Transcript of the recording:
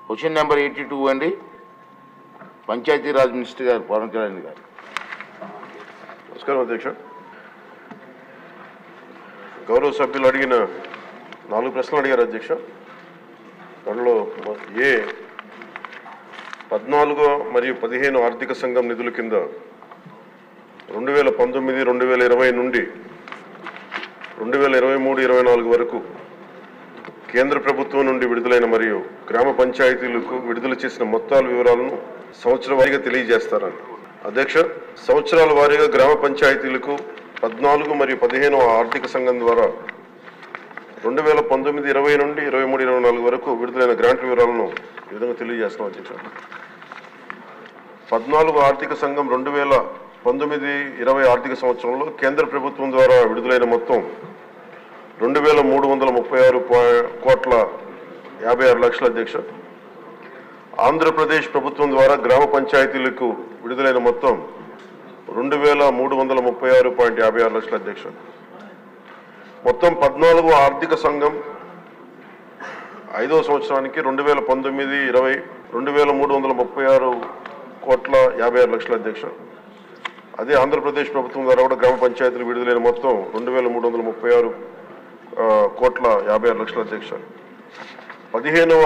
Question number 82 అండి, Panchayati Raj minister గారు పవన్ కళ్యాణ్ గారు. నమస్కారం అధ్యక్ష. గౌరవ సభ్యులు అడిగిన 4 ప్రశ్నలు అడిగారు అధ్యక్ష. దానిలో 14 మరియు 15 ఆర్థిక సంఘం నిధుల కింద 2019, 2020 నుండి 2023-24 వరకు కేంద్ర ప్రభుత్వం నుండి విడుదలైన మరియు గ్రామ పంచాయతీలకు విడుదల చేసిన మొత్తాల వివరాలను సంవత్సర వారీగా తెలియజేస్తారని. అధ్యక్ష, సంవత్సరాల వారీగా గ్రామ పంచాయతీలకు 14 మరియు 15 ఆర్థిక సంఘం ద్వారా 2019-20 నుండి 23-24 వరకు విడుదలైన గ్రాంట్ వివరాలను ఈ విధంగా తెలియజేస్తున్నాం అధ్యక్ష. 14 ఆర్థిక సంఘం 2019-20 ఆర్థిక సంవత్సరంలో కేంద్ర ప్రభుత్వం ద్వారా విడుదలైన మొత్తం 2,336,56 అధ్యక్ష. ఆంధ్రప్రదేశ్ ప్రభుత్వం ద్వారా గ్రామ పంచాయతీలకు విడుదలైన మొత్తం 2,336,56 అధ్యక్ష. మొత్తం 14 ఆర్థిక సంఘం 5వ సంవత్సరానికి 2019-20 2,336,56 అధ్యక్ష. అదే ఆంధ్రప్రదేశ్ ప్రభుత్వం ద్వారా కూడా గ్రామ పంచాయతీలు విడుదలైన మొత్తం 2,336,56 అధ్యక్ష. 15వ